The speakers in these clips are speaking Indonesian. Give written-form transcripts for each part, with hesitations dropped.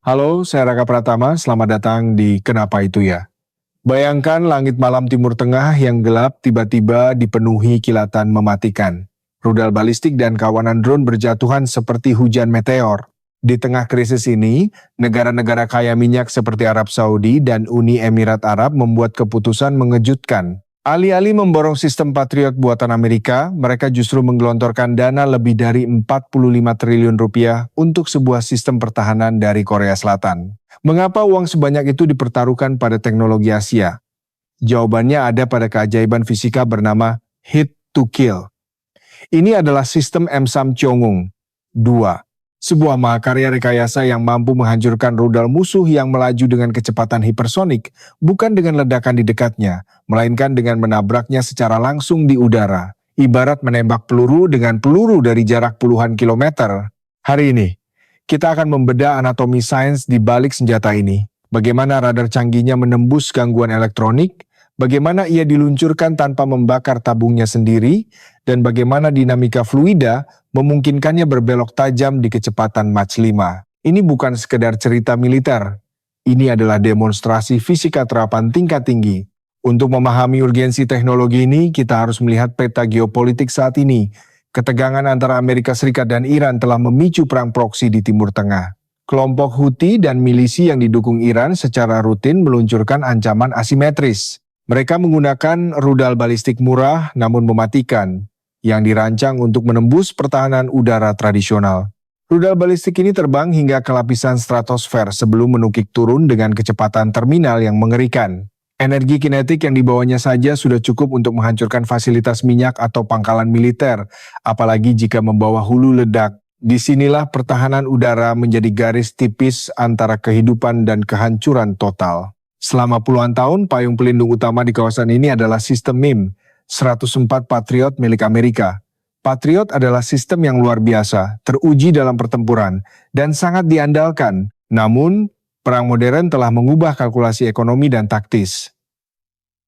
Halo, saya Raka Pratama. Selamat datang di Kenapa Itu Ya. Bayangkan langit malam Timur Tengah yang gelap tiba-tiba dipenuhi kilatan mematikan. Rudal balistik dan kawanan drone berjatuhan seperti hujan meteor. Di tengah krisis ini, negara-negara kaya minyak seperti Arab Saudi dan Uni Emirat Arab membuat keputusan mengejutkan. Alih-alih memborong sistem Patriot buatan Amerika, mereka justru menggelontorkan dana lebih dari 45 triliun rupiah untuk sebuah sistem pertahanan dari Korea Selatan. Mengapa uang sebanyak itu dipertaruhkan pada teknologi Asia? Jawabannya ada pada keajaiban fisika bernama Hit to Kill. Ini adalah sistem M-SAM Cheonggung 2. Sebuah mahakarya rekayasa yang mampu menghancurkan rudal musuh yang melaju dengan kecepatan hipersonik, bukan dengan ledakan di dekatnya, melainkan dengan menabraknya secara langsung di udara. Ibarat menembak peluru dengan peluru dari jarak puluhan kilometer. Hari ini, kita akan membedah anatomi sains di balik senjata ini. Bagaimana radar canggihnya menembus gangguan elektronik, bagaimana ia diluncurkan tanpa membakar tabungnya sendiri, dan bagaimana dinamika fluida memungkinkannya berbelok tajam di kecepatan Mach 5. Ini bukan sekedar cerita militer. Ini adalah demonstrasi fisika terapan tingkat tinggi. Untuk memahami urgensi teknologi ini, kita harus melihat peta geopolitik saat ini. Ketegangan antara Amerika Serikat dan Iran telah memicu perang proksi di Timur Tengah. Kelompok Houthi dan milisi yang didukung Iran secara rutin meluncurkan ancaman asimetris. Mereka menggunakan rudal balistik murah namun mematikan, yang dirancang untuk menembus pertahanan udara tradisional. Rudal balistik ini terbang hingga ke lapisan stratosfer sebelum menukik turun dengan kecepatan terminal yang mengerikan. Energi kinetik yang dibawanya saja sudah cukup untuk menghancurkan fasilitas minyak atau pangkalan militer, apalagi jika membawa hulu ledak. Disinilah pertahanan udara menjadi garis tipis antara kehidupan dan kehancuran total. Selama puluhan tahun, payung pelindung utama di kawasan ini adalah sistem MIM, 104 Patriot milik Amerika. Patriot adalah sistem yang luar biasa, teruji dalam pertempuran, dan sangat diandalkan. Namun, perang modern telah mengubah kalkulasi ekonomi dan taktis.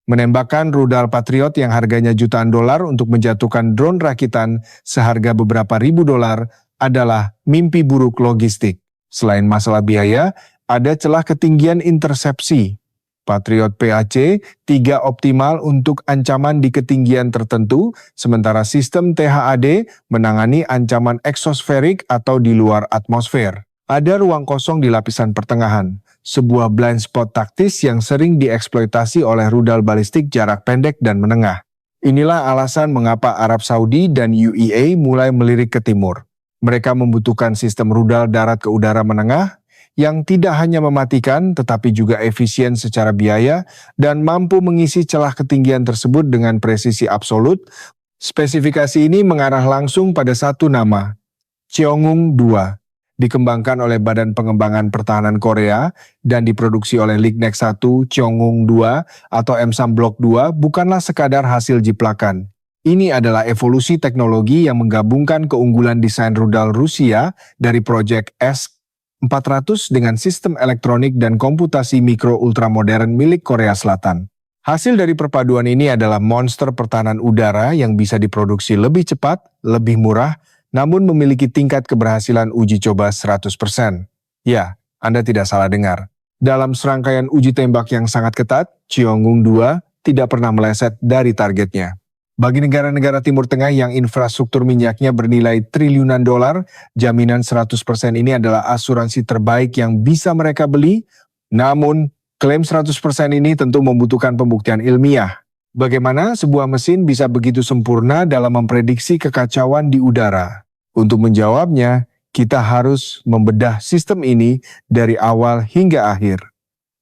Menembakkan rudal Patriot yang harganya jutaan dolar untuk menjatuhkan drone rakitan seharga beberapa ribu dolar adalah mimpi buruk logistik. Selain masalah biaya, ada celah ketinggian intersepsi. Patriot PAC 3 optimal untuk ancaman di ketinggian tertentu, sementara sistem THAD menangani ancaman eksosferik atau di luar atmosfer. Ada ruang kosong di lapisan pertengahan, sebuah blind spot taktis yang sering dieksploitasi oleh rudal balistik jarak pendek dan menengah. Inilah alasan mengapa Arab Saudi dan UEA mulai melirik ke timur. Mereka membutuhkan sistem rudal darat ke udara menengah, yang tidak hanya mematikan tetapi juga efisien secara biaya dan mampu mengisi celah ketinggian tersebut dengan presisi absolut. Spesifikasi ini mengarah langsung pada satu nama, Cheonggung 2, dikembangkan oleh Badan Pengembangan Pertahanan Korea dan diproduksi oleh Lignek 1 Cheonggung 2 atau M-SAM Block 2 bukanlah sekadar hasil jiplakan. Ini adalah evolusi teknologi yang menggabungkan keunggulan desain rudal Rusia dari proyek S-400 dengan sistem elektronik dan komputasi mikro ultramodern milik Korea Selatan. Hasil dari perpaduan ini adalah monster pertahanan udara yang bisa diproduksi lebih cepat, lebih murah, namun memiliki tingkat keberhasilan uji coba 100%. Ya, Anda tidak salah dengar. Dalam serangkaian uji tembak yang sangat ketat, Cheonggung 2 tidak pernah meleset dari targetnya. Bagi negara-negara Timur Tengah yang infrastruktur minyaknya bernilai triliunan dolar, jaminan 100% ini adalah asuransi terbaik yang bisa mereka beli. Namun, klaim 100% ini tentu membutuhkan pembuktian ilmiah. Bagaimana sebuah mesin bisa begitu sempurna dalam memprediksi kekacauan di udara? Untuk menjawabnya, kita harus membedah sistem ini dari awal hingga akhir.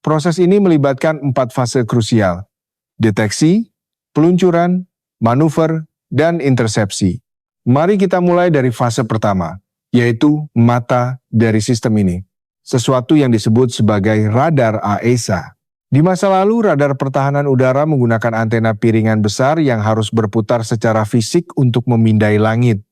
Proses ini melibatkan 4 fase krusial: deteksi, peluncuran, manuver, dan intersepsi. Mari kita mulai dari fase pertama, yaitu mata dari sistem ini. Sesuatu yang disebut sebagai radar AESA. Di masa lalu, radar pertahanan udara menggunakan antena piringan besar yang harus berputar secara fisik untuk memindai langit.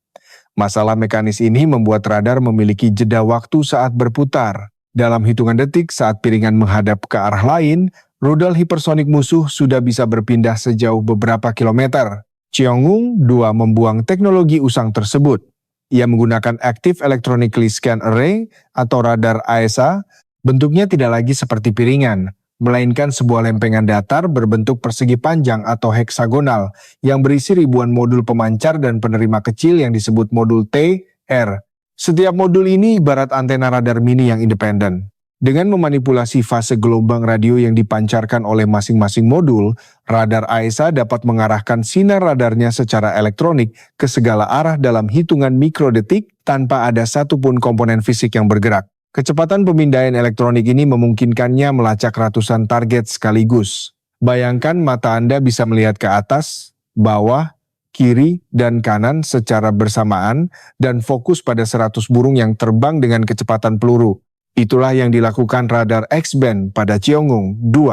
Masalah mekanis ini membuat radar memiliki jeda waktu saat berputar. Dalam hitungan detik saat piringan menghadap ke arah lain, rudal hipersonik musuh sudah bisa berpindah sejauh beberapa kilometer. Cheonggung 2 membuang teknologi usang tersebut. Ia menggunakan Active Electronically Scan Array atau radar AESA Bentuknya tidak lagi seperti piringan, melainkan sebuah lempengan datar berbentuk persegi panjang atau heksagonal yang berisi ribuan modul pemancar dan penerima kecil yang disebut modul T, R. Setiap modul ini ibarat antena radar mini yang independen. Dengan memanipulasi fase gelombang radio yang dipancarkan oleh masing-masing modul, radar AESA dapat mengarahkan sinar radarnya secara elektronik ke segala arah dalam hitungan mikrodetik tanpa ada satupun komponen fisik yang bergerak. Kecepatan pemindaian elektronik ini memungkinkannya melacak ratusan target sekaligus. Bayangkan mata Anda bisa melihat ke atas, bawah, kiri, dan kanan secara bersamaan dan fokus pada 100 burung yang terbang dengan kecepatan peluru. Itulah yang dilakukan radar X-band pada Cheonggung 2.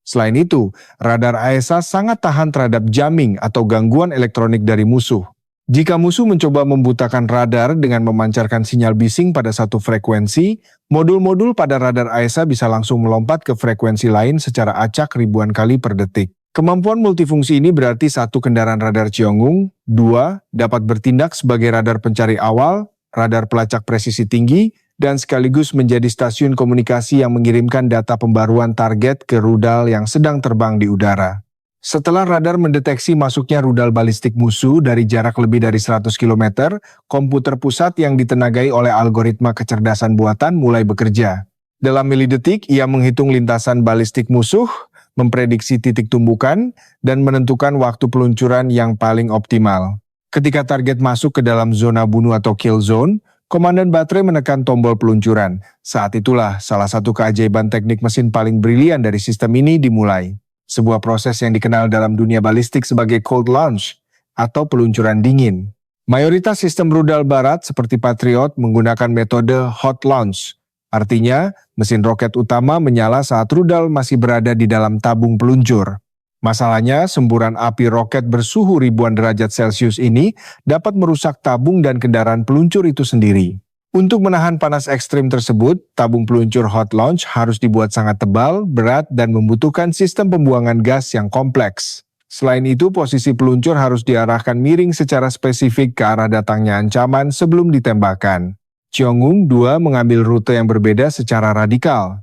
Selain itu, radar AESA sangat tahan terhadap jamming atau gangguan elektronik dari musuh. Jika musuh mencoba membutakan radar dengan memancarkan sinyal bising pada satu frekuensi, modul-modul pada radar AESA bisa langsung melompat ke frekuensi lain secara acak ribuan kali per detik. Kemampuan multifungsi ini berarti satu kendaraan radar Cheonggung 2 dapat bertindak sebagai radar pencari awal, radar pelacak presisi tinggi, dan sekaligus menjadi stasiun komunikasi yang mengirimkan data pembaruan target ke rudal yang sedang terbang di udara. Setelah radar mendeteksi masuknya rudal balistik musuh dari jarak lebih dari 100 km, komputer pusat yang ditenagai oleh algoritma kecerdasan buatan mulai bekerja. Dalam milidetik, ia menghitung lintasan balistik musuh, memprediksi titik tumbukan, dan menentukan waktu peluncuran yang paling optimal. Ketika target masuk ke dalam zona bunuh atau kill zone, komandan baterai menekan tombol peluncuran. Saat itulah salah satu keajaiban teknik mesin paling brilian dari sistem ini dimulai. Sebuah proses yang dikenal dalam dunia balistik sebagai cold launch atau peluncuran dingin. Mayoritas sistem rudal barat seperti Patriot menggunakan metode hot launch. Artinya, mesin roket utama menyala saat rudal masih berada di dalam tabung peluncur. Masalahnya, semburan api roket bersuhu ribuan derajat Celcius ini dapat merusak tabung dan kendaraan peluncur itu sendiri. Untuk menahan panas ekstrim tersebut, tabung peluncur hot launch harus dibuat sangat tebal, berat, dan membutuhkan sistem pembuangan gas yang kompleks. Selain itu, posisi peluncur harus diarahkan miring secara spesifik ke arah datangnya ancaman sebelum ditembakkan. Cheonggung 2 mengambil rute yang berbeda secara radikal.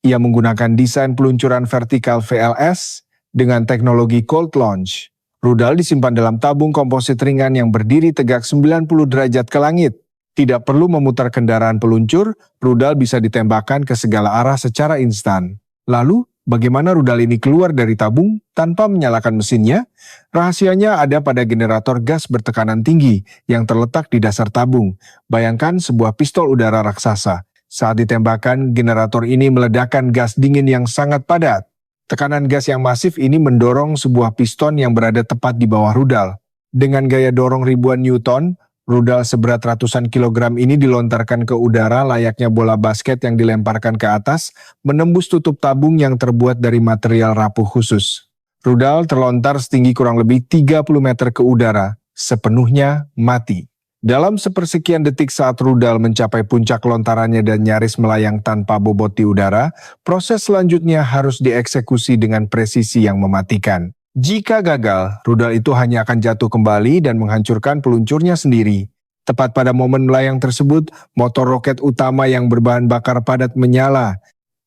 Ia menggunakan desain peluncuran vertikal VLS dengan teknologi cold launch. Rudal disimpan dalam tabung komposit ringan yang berdiri tegak 90 derajat ke langit. Tidak perlu memutar kendaraan peluncur, rudal bisa ditembakkan ke segala arah secara instan. Lalu, bagaimana rudal ini keluar dari tabung tanpa menyalakan mesinnya? Rahasianya ada pada generator gas bertekanan tinggi yang terletak di dasar tabung. Bayangkan sebuah pistol udara raksasa. Saat ditembakkan, generator ini meledakkan gas dingin yang sangat padat. Tekanan gas yang masif ini mendorong sebuah piston yang berada tepat di bawah rudal. Dengan gaya dorong ribuan Newton, rudal seberat ratusan kilogram ini dilontarkan ke udara layaknya bola basket yang dilemparkan ke atas, menembus tutup tabung yang terbuat dari material rapuh khusus. Rudal terlontar setinggi kurang lebih 30 meter ke udara, sepenuhnya mati. Dalam sepersekian detik saat rudal mencapai puncak lontarannya dan nyaris melayang tanpa bobot di udara, proses selanjutnya harus dieksekusi dengan presisi yang mematikan. Jika gagal, rudal itu hanya akan jatuh kembali dan menghancurkan peluncurnya sendiri. Tepat pada momen melayang tersebut, motor roket utama yang berbahan bakar padat menyala.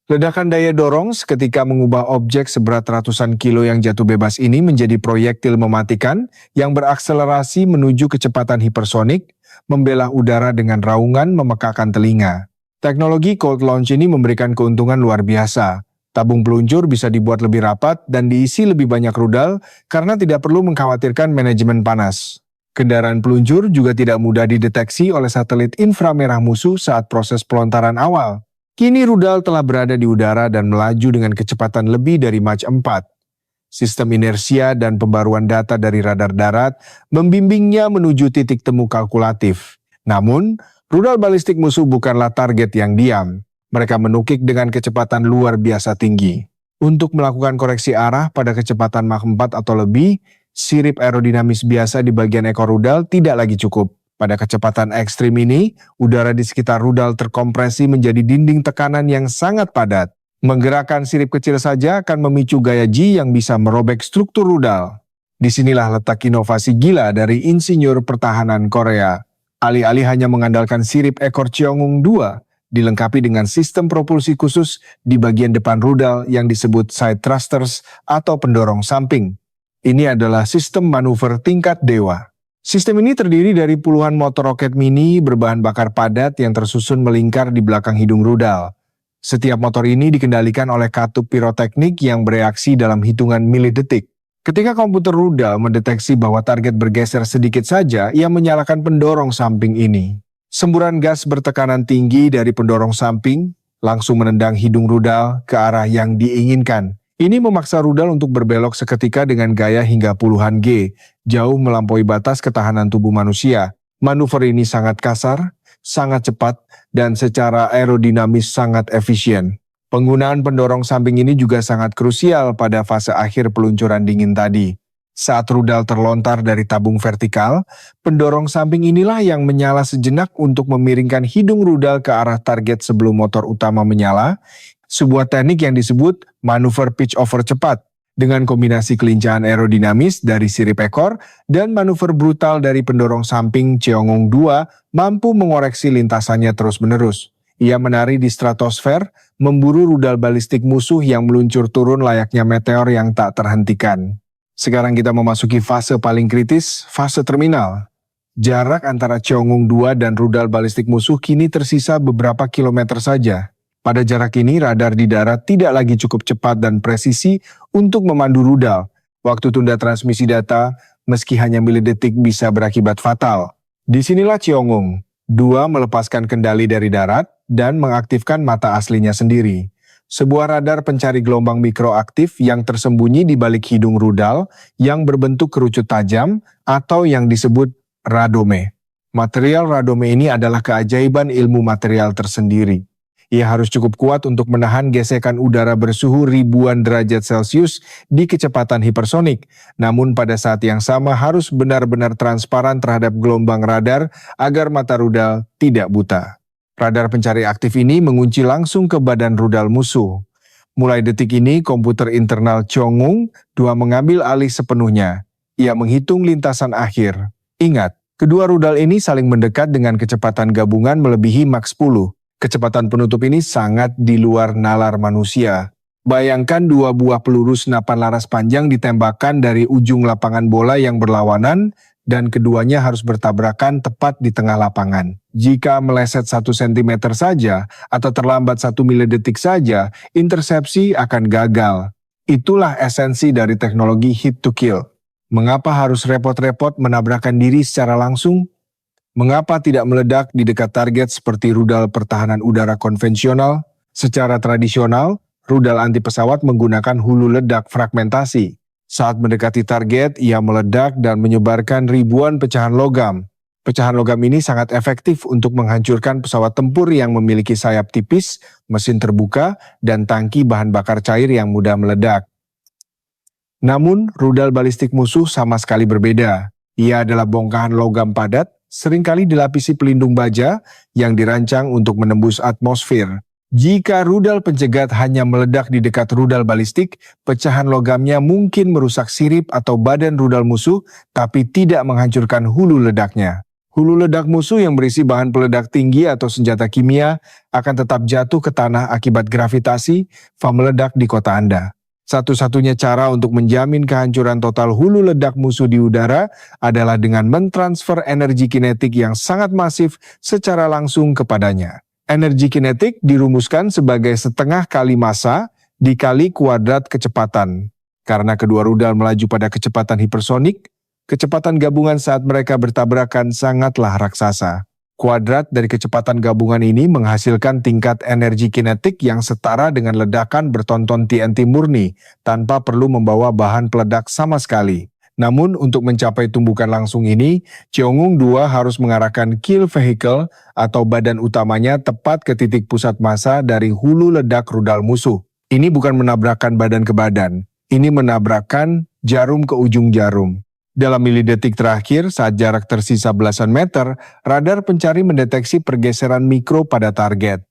Ledakan daya dorong seketika mengubah objek seberat ratusan kilo yang jatuh bebas ini menjadi proyektil mematikan yang berakselerasi menuju kecepatan hipersonik, membelah udara dengan raungan memekakan telinga. Teknologi cold launch ini memberikan keuntungan luar biasa. Tabung peluncur bisa dibuat lebih rapat dan diisi lebih banyak rudal karena tidak perlu mengkhawatirkan manajemen panas. Kendaraan peluncur juga tidak mudah dideteksi oleh satelit inframerah musuh saat proses pelontaran awal. Kini rudal telah berada di udara dan melaju dengan kecepatan lebih dari Mach 4. Sistem inersia dan pembaruan data dari radar darat membimbingnya menuju titik temu kalkulatif. Namun, rudal balistik musuh bukanlah target yang diam. Mereka menukik dengan kecepatan luar biasa tinggi. Untuk melakukan koreksi arah pada kecepatan Mach 4 atau lebih, sirip aerodinamis biasa di bagian ekor rudal tidak lagi cukup. Pada kecepatan ekstrim ini, udara di sekitar rudal terkompresi menjadi dinding tekanan yang sangat padat. Menggerakkan sirip kecil saja akan memicu gaya G yang bisa merobek struktur rudal. Disinilah letak inovasi gila dari insinyur pertahanan Korea. Alih-alih hanya mengandalkan sirip ekor Cheonggung 2, dilengkapi dengan sistem propulsi khusus di bagian depan rudal yang disebut side thrusters atau pendorong samping. Ini adalah sistem manuver tingkat dewa. Sistem ini terdiri dari puluhan motor roket mini berbahan bakar padat yang tersusun melingkar di belakang hidung rudal. Setiap motor ini dikendalikan oleh katup piroteknik yang bereaksi dalam hitungan milidetik. Ketika komputer rudal mendeteksi bahwa target bergeser sedikit saja, ia menyalakan pendorong samping ini. Semburan gas bertekanan tinggi dari pendorong samping langsung menendang hidung rudal ke arah yang diinginkan. Ini memaksa rudal untuk berbelok seketika dengan gaya hingga puluhan G, jauh melampaui batas ketahanan tubuh manusia. Manuver ini sangat kasar, sangat cepat, dan secara aerodinamis sangat efisien. Penggunaan pendorong samping ini juga sangat krusial pada fase akhir peluncuran dingin tadi. Saat rudal terlontar dari tabung vertikal, pendorong samping inilah yang menyala sejenak untuk memiringkan hidung rudal ke arah target sebelum motor utama menyala, sebuah teknik yang disebut manuver pitch over cepat. Dengan kombinasi kelincahan aerodinamis dari sirip ekor dan manuver brutal dari pendorong samping, Cheongwon 2 mampu mengoreksi lintasannya terus-menerus. Ia menari di stratosfer, memburu rudal balistik musuh yang meluncur turun layaknya meteor yang tak terhentikan. Sekarang kita memasuki fase paling kritis, fase terminal. Jarak antara Cheongwon 2 dan rudal balistik musuh kini tersisa beberapa kilometer saja. Pada jarak ini, radar di darat tidak lagi cukup cepat dan presisi untuk memandu rudal. Waktu tunda transmisi data, meski hanya milidetik, bisa berakibat fatal. Disinilah Cheongwon 2 melepaskan kendali dari darat dan mengaktifkan mata aslinya sendiri. Sebuah radar pencari gelombang mikroaktif yang tersembunyi di balik hidung rudal yang berbentuk kerucut tajam atau yang disebut radome. Material radome ini adalah keajaiban ilmu material tersendiri. Ia harus cukup kuat untuk menahan gesekan udara bersuhu ribuan derajat Celcius di kecepatan hipersonik. Namun pada saat yang sama harus benar-benar transparan terhadap gelombang radar agar mata rudal tidak buta. Radar pencari aktif ini mengunci langsung ke badan rudal musuh. Mulai detik ini komputer internal Cheongwon 2 mengambil alih sepenuhnya. Ia menghitung lintasan akhir. Ingat, kedua rudal ini saling mendekat dengan kecepatan gabungan melebihi Mach 10. Kecepatan penutup ini sangat di luar nalar manusia. Bayangkan 2 buah peluru senapan laras panjang ditembakkan dari ujung lapangan bola yang berlawanan dan keduanya harus bertabrakan tepat di tengah lapangan. Jika meleset 1 cm saja atau terlambat 1 milidetik saja, intersepsi akan gagal. Itulah esensi dari teknologi hit to kill. Mengapa harus repot-repot menabrakkan diri secara langsung? Mengapa tidak meledak di dekat target seperti rudal pertahanan udara konvensional? Secara tradisional, rudal anti pesawat menggunakan hulu ledak fragmentasi. Saat mendekati target, ia meledak dan menyebarkan ribuan pecahan logam. Pecahan logam ini sangat efektif untuk menghancurkan pesawat tempur yang memiliki sayap tipis, mesin terbuka, dan tangki bahan bakar cair yang mudah meledak. Namun, rudal balistik musuh sama sekali berbeda. Ia adalah bongkahan logam padat, seringkali dilapisi pelindung baja yang dirancang untuk menembus atmosfer. Jika rudal pencegat hanya meledak di dekat rudal balistik, pecahan logamnya mungkin merusak sirip atau badan rudal musuh, tapi tidak menghancurkan hulu ledaknya. Hulu ledak musuh yang berisi bahan peledak tinggi atau senjata kimia akan tetap jatuh ke tanah akibat gravitasi meledak di kota Anda. Satu-satunya cara untuk menjamin kehancuran total hulu ledak musuh di udara adalah dengan mentransfer energi kinetik yang sangat masif secara langsung kepadanya. Energi kinetik dirumuskan sebagai setengah kali massa dikali kuadrat kecepatan. Karena kedua rudal melaju pada kecepatan hipersonik, kecepatan gabungan saat mereka bertabrakan sangatlah raksasa. Kuadrat dari kecepatan gabungan ini menghasilkan tingkat energi kinetik yang setara dengan ledakan bertonton TNT murni tanpa perlu membawa bahan peledak sama sekali. Namun untuk mencapai tumbukan langsung ini, Cheongwon 2 harus mengarahkan kill vehicle atau badan utamanya tepat ke titik pusat massa dari hulu ledak rudal musuh. Ini bukan menabrakkan badan ke badan, ini menabrakkan jarum ke ujung jarum. Dalam milidetik terakhir, saat jarak tersisa belasan meter, radar pencari mendeteksi pergeseran mikro pada target.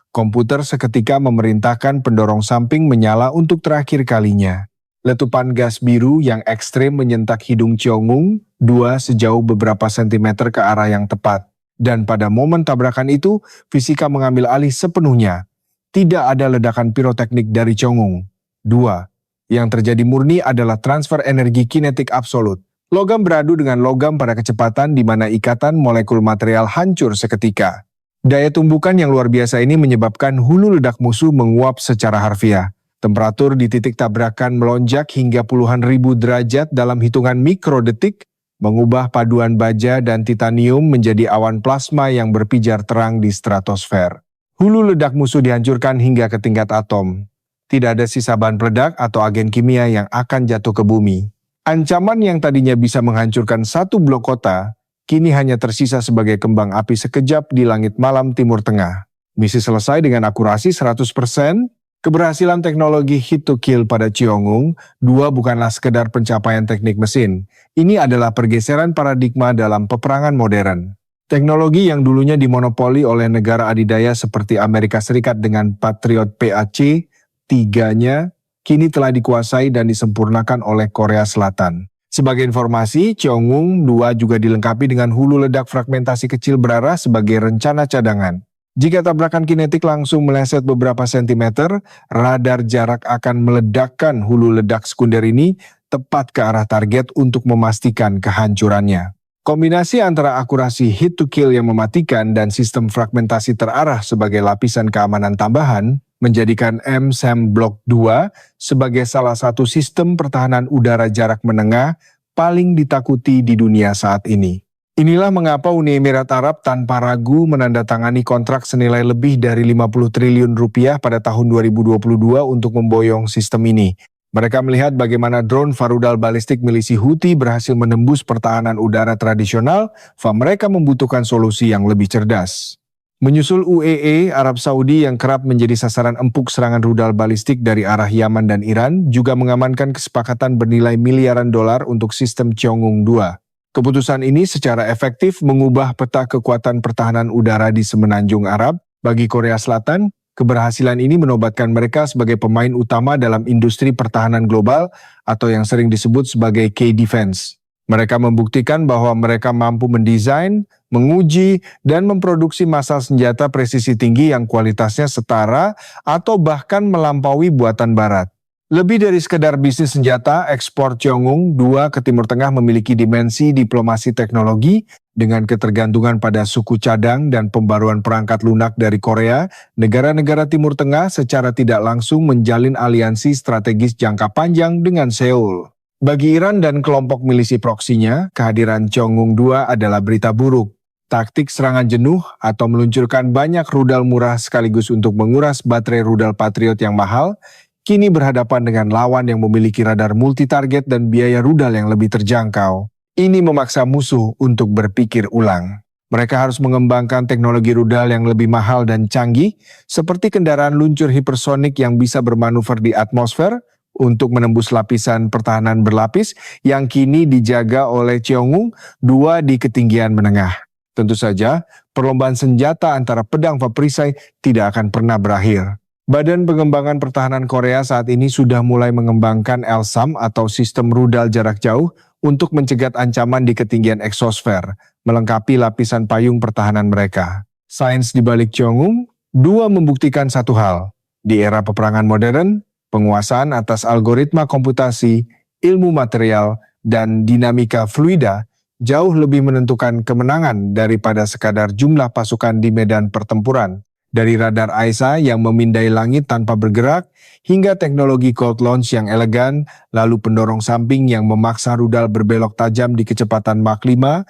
Komputer seketika memerintahkan pendorong samping menyala untuk terakhir kalinya. Letupan gas biru yang ekstrim menyentak hidung Cheongwon 2 sejauh beberapa sentimeter ke arah yang tepat. Dan pada momen tabrakan itu, fisika mengambil alih sepenuhnya. Tidak ada ledakan piroteknik dari Cheong-un. 2. Yang terjadi murni adalah transfer energi kinetik absolut. Logam beradu dengan logam pada kecepatan di mana ikatan molekul material hancur seketika. Daya tumbukan yang luar biasa ini menyebabkan hulu ledak musuh menguap secara harfiah. Temperatur di titik tabrakan melonjak hingga puluhan ribu derajat dalam hitungan mikrodetik, mengubah paduan baja dan titanium menjadi awan plasma yang berpijar terang di stratosfer. Hulu ledak musuh dihancurkan hingga ke tingkat atom. Tidak ada sisa bahan peledak atau agen kimia yang akan jatuh ke bumi. Ancaman yang tadinya bisa menghancurkan satu blok kota, kini hanya tersisa sebagai kembang api sekejap di langit malam Timur Tengah. Misi selesai dengan akurasi 100%, keberhasilan teknologi hit to kill pada Cheong-un 2 bukanlah sekedar pencapaian teknik mesin. Ini adalah pergeseran paradigma dalam peperangan modern. Teknologi yang dulunya dimonopoli oleh negara adidaya seperti Amerika Serikat dengan Patriot PAC, 3-nya kini telah dikuasai dan disempurnakan oleh Korea Selatan. Sebagai informasi, Cheong-un 2 juga dilengkapi dengan hulu ledak fragmentasi kecil berarah sebagai rencana cadangan. Jika tabrakan kinetik langsung meleset beberapa sentimeter, radar jarak akan meledakkan hulu ledak sekunder ini tepat ke arah target untuk memastikan kehancurannya. Kombinasi antara akurasi hit to kill yang mematikan dan sistem fragmentasi terarah sebagai lapisan keamanan tambahan menjadikan M-SAM Block 2 sebagai salah satu sistem pertahanan udara jarak menengah paling ditakuti di dunia saat ini. Inilah mengapa Uni Emirat Arab tanpa ragu menandatangani kontrak senilai lebih dari 50 triliun rupiah pada tahun 2022 untuk memboyong sistem ini. Mereka melihat bagaimana drone Farudal balistik milisi Houthi berhasil menembus pertahanan udara tradisional, mereka membutuhkan solusi yang lebih cerdas. Menyusul UAE, Arab Saudi yang kerap menjadi sasaran empuk serangan rudal balistik dari arah Yaman dan Iran juga mengamankan kesepakatan bernilai miliaran dolar untuk sistem Cheong-un 2. Keputusan ini secara efektif mengubah peta kekuatan pertahanan udara di Semenanjung Arab. Bagi Korea Selatan, keberhasilan ini menobatkan mereka sebagai pemain utama dalam industri pertahanan global atau yang sering disebut sebagai K-Defense. Mereka membuktikan bahwa mereka mampu mendesain, menguji, dan memproduksi massal senjata presisi tinggi yang kualitasnya setara atau bahkan melampaui buatan barat. Lebih dari sekedar bisnis senjata, ekspor Cheong-un 2 ke Timur Tengah memiliki dimensi diplomasi teknologi dengan ketergantungan pada suku cadang dan pembaruan perangkat lunak dari Korea. Negara-negara Timur Tengah secara tidak langsung menjalin aliansi strategis jangka panjang dengan Seoul. Bagi Iran dan kelompok milisi proksinya, kehadiran Cheong-un 2 adalah berita buruk. Taktik serangan jenuh atau meluncurkan banyak rudal murah sekaligus untuk menguras baterai rudal Patriot yang mahal, kini berhadapan dengan lawan yang memiliki radar multi-target dan biaya rudal yang lebih terjangkau. Ini memaksa musuh untuk berpikir ulang. Mereka harus mengembangkan teknologi rudal yang lebih mahal dan canggih, seperti kendaraan luncur hipersonik yang bisa bermanuver di atmosfer, untuk menembus lapisan pertahanan berlapis yang kini dijaga oleh Cheong-un 2 di ketinggian menengah. Tentu saja, perlombaan senjata antara pedang perisai tidak akan pernah berakhir. Badan Pengembangan Pertahanan Korea saat ini sudah mulai mengembangkan LSAM atau sistem rudal jarak jauh untuk mencegat ancaman di ketinggian eksosfer, melengkapi lapisan payung pertahanan mereka. Sains di balik Cheong-un 2 membuktikan satu hal. Di era peperangan modern, penguasaan atas algoritma komputasi, ilmu material, dan dinamika fluida jauh lebih menentukan kemenangan daripada sekadar jumlah pasukan di medan pertempuran. Dari radar AESA yang memindai langit tanpa bergerak, hingga teknologi cold launch yang elegan, lalu pendorong samping yang memaksa rudal berbelok tajam di kecepatan Mach 5,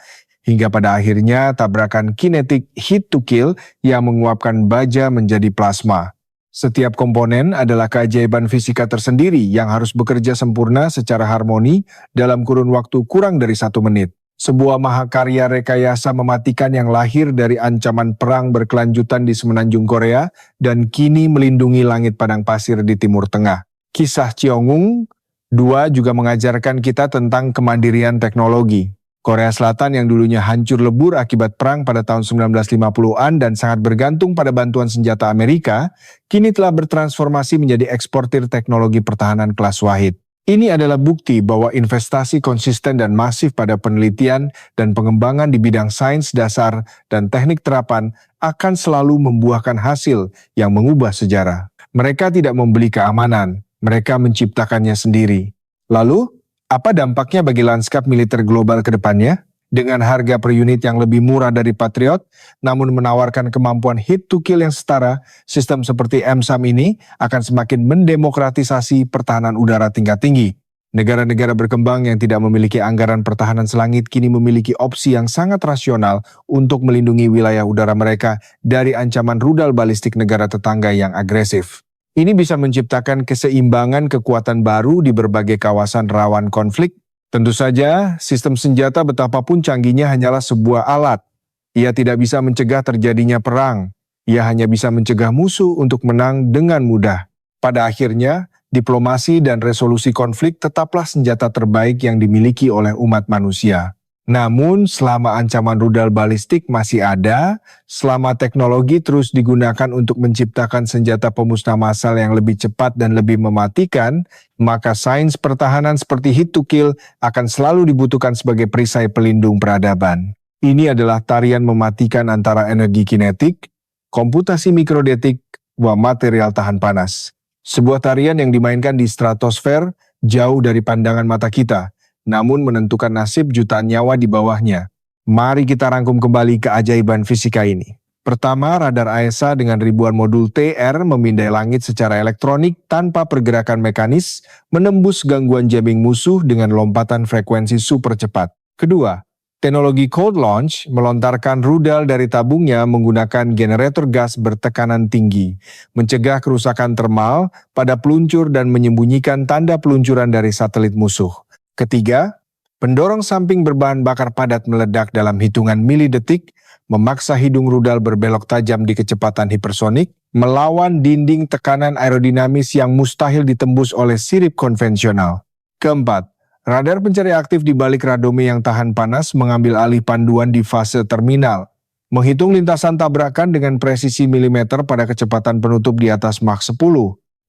hingga pada akhirnya tabrakan kinetik hit to kill yang menguapkan baja menjadi plasma. Setiap komponen adalah keajaiban fisika tersendiri yang harus bekerja sempurna secara harmoni dalam kurun waktu kurang dari 1 menit. Sebuah mahakarya rekayasa mematikan yang lahir dari ancaman perang berkelanjutan di Semenanjung Korea dan kini melindungi langit padang pasir di Timur Tengah. Kisah Cheong-un 2 juga mengajarkan kita tentang kemandirian teknologi. Korea Selatan yang dulunya hancur lebur akibat perang pada tahun 1950-an dan sangat bergantung pada bantuan senjata Amerika, kini telah bertransformasi menjadi eksportir teknologi pertahanan kelas wahid. Ini adalah bukti bahwa investasi konsisten dan masif pada penelitian dan pengembangan di bidang sains dasar dan teknik terapan akan selalu membuahkan hasil yang mengubah sejarah. Mereka tidak membeli keamanan, mereka menciptakannya sendiri. Lalu, apa dampaknya bagi lanskap militer global ke depannya? Dengan harga per unit yang lebih murah dari Patriot, namun menawarkan kemampuan hit to kill yang setara, sistem seperti M-SAM ini akan semakin mendemokratisasi pertahanan udara tingkat tinggi. Negara-negara berkembang yang tidak memiliki anggaran pertahanan selangit kini memiliki opsi yang sangat rasional untuk melindungi wilayah udara mereka dari ancaman rudal balistik negara tetangga yang agresif. Ini bisa menciptakan keseimbangan kekuatan baru di berbagai kawasan rawan konflik. Tentu saja, sistem senjata betapapun canggihnya hanyalah sebuah alat. Ia tidak bisa mencegah terjadinya perang. Ia hanya bisa mencegah musuh untuk menang dengan mudah. Pada akhirnya, diplomasi dan resolusi konflik tetaplah senjata terbaik yang dimiliki oleh umat manusia. Namun, selama ancaman rudal balistik masih ada, selama teknologi terus digunakan untuk menciptakan senjata pemusnah massal yang lebih cepat dan lebih mematikan, maka sains pertahanan seperti hit to kill akan selalu dibutuhkan sebagai perisai pelindung peradaban. Ini adalah tarian mematikan antara energi kinetik, komputasi mikrodetik, dan material tahan panas. Sebuah tarian yang dimainkan di stratosfer jauh dari pandangan mata kita, namun menentukan nasib jutaan nyawa di bawahnya. Mari kita rangkum kembali keajaiban fisika ini. Pertama, radar AESA dengan ribuan modul TR memindai langit secara elektronik tanpa pergerakan mekanis, menembus gangguan jamming musuh dengan lompatan frekuensi super cepat. Kedua, teknologi cold launch melontarkan rudal dari tabungnya menggunakan generator gas bertekanan tinggi, mencegah kerusakan termal pada peluncur dan menyembunyikan tanda peluncuran dari satelit musuh. Ketiga, pendorong samping berbahan bakar padat meledak dalam hitungan milidetik, memaksa hidung rudal berbelok tajam di kecepatan hipersonik, melawan dinding tekanan aerodinamis yang mustahil ditembus oleh sirip konvensional. Keempat, radar pencari aktif di balik radome yang tahan panas mengambil alih panduan di fase terminal, menghitung lintasan tabrakan dengan presisi milimeter pada kecepatan penutup di atas Mach 10.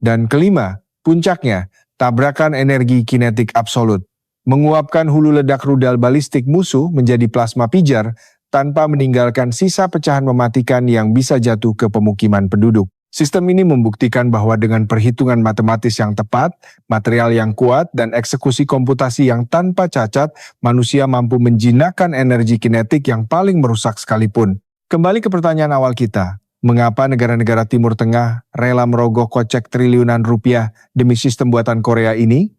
Dan kelima, puncaknya, tabrakan energi kinetik absolut, menguapkan hulu ledak rudal balistik musuh menjadi plasma pijar tanpa meninggalkan sisa pecahan mematikan yang bisa jatuh ke pemukiman penduduk. Sistem ini membuktikan bahwa dengan perhitungan matematis yang tepat, material yang kuat, dan eksekusi komputasi yang tanpa cacat, manusia mampu menjinakkan energi kinetik yang paling merusak sekalipun. Kembali ke pertanyaan awal kita, mengapa negara-negara Timur Tengah rela merogoh kocek triliunan rupiah demi sistem buatan Korea ini?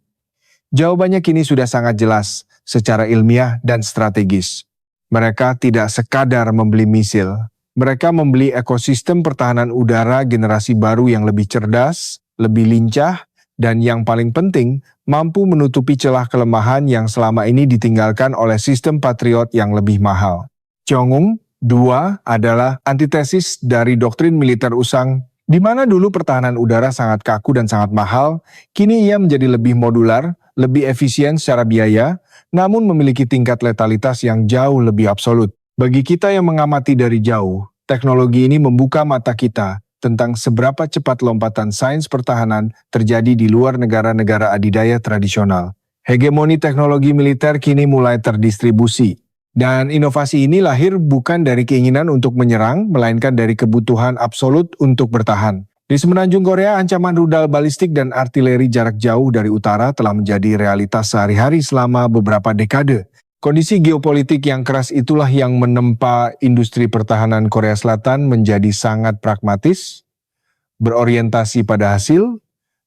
Jawabannya kini sudah sangat jelas, secara ilmiah dan strategis. Mereka tidak sekadar membeli misil, mereka membeli ekosistem pertahanan udara generasi baru yang lebih cerdas, lebih lincah, dan yang paling penting, mampu menutupi celah kelemahan yang selama ini ditinggalkan oleh sistem Patriot yang lebih mahal. Jong-un 2 adalah antitesis dari doktrin militer usang, di mana dulu pertahanan udara sangat kaku dan sangat mahal, kini ia menjadi lebih modular, lebih efisien secara biaya, namun memiliki tingkat letalitas yang jauh lebih absolut. Bagi kita yang mengamati dari jauh, teknologi ini membuka mata kita tentang seberapa cepat lompatan sains pertahanan terjadi di luar negara-negara adidaya tradisional. Hegemoni teknologi militer kini mulai terdistribusi. Dan inovasi ini lahir bukan dari keinginan untuk menyerang, melainkan dari kebutuhan absolut untuk bertahan. Di semenanjung Korea, ancaman rudal balistik dan artileri jarak jauh dari utara telah menjadi realitas sehari-hari selama beberapa dekade. Kondisi geopolitik yang keras itulah yang menempa industri pertahanan Korea Selatan menjadi sangat pragmatis, berorientasi pada hasil,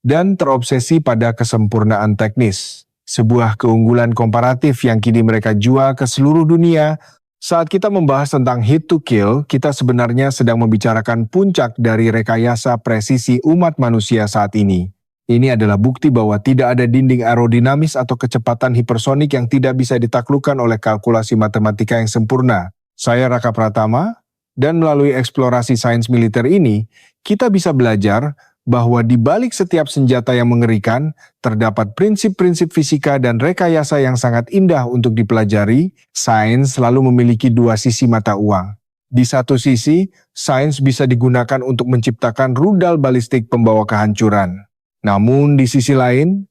dan terobsesi pada kesempurnaan teknis. Sebuah keunggulan komparatif yang kini mereka jual ke seluruh dunia. Saat kita membahas tentang hit to kill, kita sebenarnya sedang membicarakan puncak dari rekayasa presisi umat manusia saat ini. Ini adalah bukti bahwa tidak ada dinding aerodinamis atau kecepatan hipersonik yang tidak bisa ditaklukkan oleh kalkulasi matematika yang sempurna. Saya Raka Pratama, dan melalui eksplorasi sains militer ini, kita bisa belajar bahwa di balik setiap senjata yang mengerikan, terdapat prinsip-prinsip fisika dan rekayasa yang sangat indah untuk dipelajari. Sains selalu memiliki dua sisi mata uang. Di satu sisi, sains bisa digunakan untuk menciptakan rudal balistik pembawa kehancuran. Namun di sisi lain,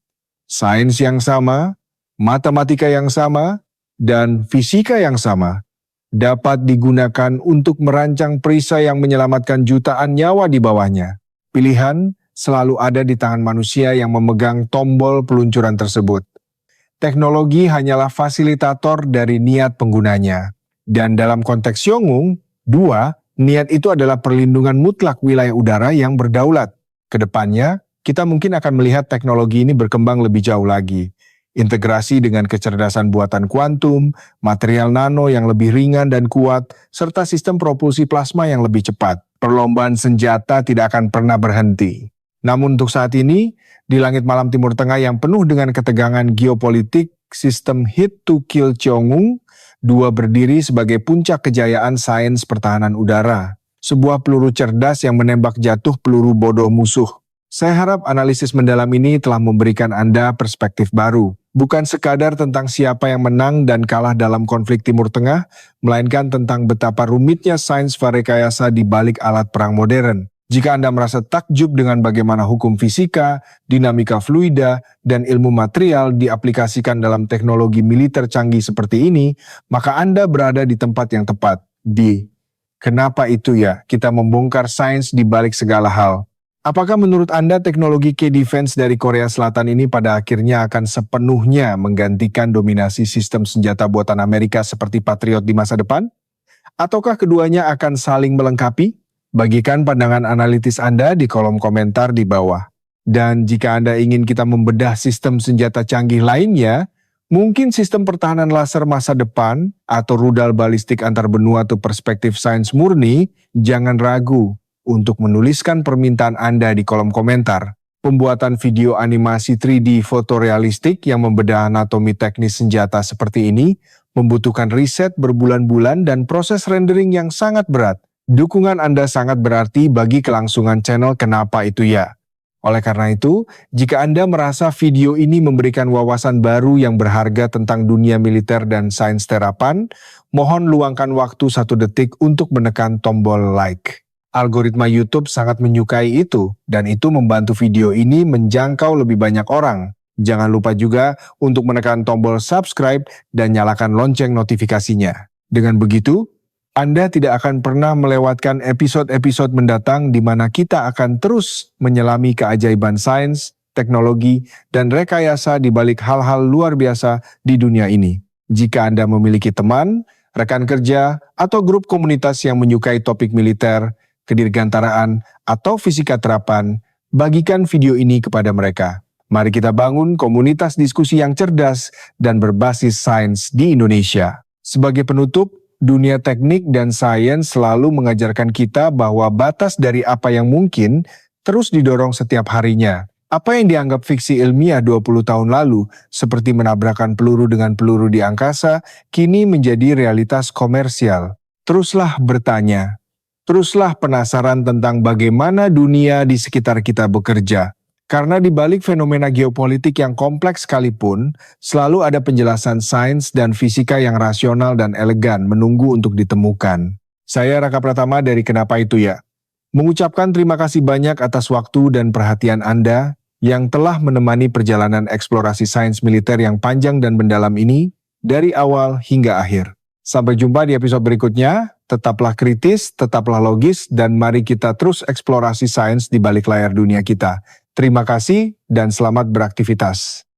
sains yang sama, matematika yang sama, dan fisika yang sama dapat digunakan untuk merancang perisai yang menyelamatkan jutaan nyawa di bawahnya. Pilihan selalu ada di tangan manusia yang memegang tombol peluncuran tersebut. Teknologi hanyalah fasilitator dari niat penggunanya. Dan dalam konteks Yongung, 2, niat itu adalah perlindungan mutlak wilayah udara yang berdaulat. Kedepannya, kita mungkin akan melihat teknologi ini berkembang lebih jauh lagi. Integrasi dengan kecerdasan buatan kuantum, material nano yang lebih ringan dan kuat, serta sistem propulsi plasma yang lebih cepat. Perlombaan senjata tidak akan pernah berhenti. Namun untuk saat ini, di langit malam Timur Tengah yang penuh dengan ketegangan geopolitik, sistem hit to kill Cheonggung 2 berdiri sebagai puncak kejayaan sains pertahanan udara. Sebuah peluru cerdas yang menembak jatuh peluru bodoh musuh. Saya harap analisis mendalam ini telah memberikan Anda perspektif baru. Bukan sekadar tentang siapa yang menang dan kalah dalam konflik Timur Tengah, melainkan tentang betapa rumitnya sains varekayasa di balik alat perang modern. Jika Anda merasa takjub dengan bagaimana hukum fisika, dinamika fluida, dan ilmu material diaplikasikan dalam teknologi militer canggih seperti ini, maka Anda berada di tempat yang tepat. Kenapa itu ya kita membongkar sains di balik segala hal? Apakah menurut Anda teknologi K-Defense dari Korea Selatan ini pada akhirnya akan sepenuhnya menggantikan dominasi sistem senjata buatan Amerika seperti Patriot di masa depan? Ataukah keduanya akan saling melengkapi? Bagikan pandangan analitis Anda di kolom komentar di bawah. Dan jika Anda ingin kita membedah sistem senjata canggih lainnya, mungkin sistem pertahanan laser masa depan atau rudal balistik antar benua atau perspektif sains murni, jangan ragu untuk menuliskan permintaan Anda di kolom komentar. Pembuatan video animasi 3D fotorealistik yang membedah anatomi teknis senjata seperti ini membutuhkan riset berbulan-bulan dan proses rendering yang sangat berat. Dukungan Anda sangat berarti bagi kelangsungan channel Kenapa Itu Ya. Oleh karena itu, jika Anda merasa video ini memberikan wawasan baru yang berharga tentang dunia militer dan sains terapan, mohon luangkan waktu 1 detik untuk menekan tombol like. Algoritma YouTube sangat menyukai itu, dan itu membantu video ini menjangkau lebih banyak orang. Jangan lupa juga untuk menekan tombol subscribe dan nyalakan lonceng notifikasinya. Dengan begitu, Anda tidak akan pernah melewatkan episode-episode mendatang di mana kita akan terus menyelami keajaiban sains, teknologi, dan rekayasa di balik hal-hal luar biasa di dunia ini. Jika Anda memiliki teman, rekan kerja, atau grup komunitas yang menyukai topik militer, kedirgantaraan, atau fisika terapan, bagikan video ini kepada mereka. Mari kita bangun komunitas diskusi yang cerdas dan berbasis sains di Indonesia. Sebagai penutup, dunia teknik dan sains selalu mengajarkan kita bahwa batas dari apa yang mungkin terus didorong setiap harinya. Apa yang dianggap fiksi ilmiah 20 tahun lalu, seperti menabrakkan peluru dengan peluru di angkasa, kini menjadi realitas komersial. Teruslah bertanya. Teruslah penasaran tentang bagaimana dunia di sekitar kita bekerja. Karena di balik fenomena geopolitik yang kompleks sekalipun, selalu ada penjelasan sains dan fisika yang rasional dan elegan menunggu untuk ditemukan. Saya Raka Pratama dari Kenapa Itu Ya. Mengucapkan terima kasih banyak atas waktu dan perhatian Anda yang telah menemani perjalanan eksplorasi sains militer yang panjang dan mendalam ini dari awal hingga akhir. Sampai jumpa di episode berikutnya. Tetaplah kritis, tetaplah logis, dan mari kita terus eksplorasi sains di balik layar dunia kita. Terima kasih dan selamat beraktivitas.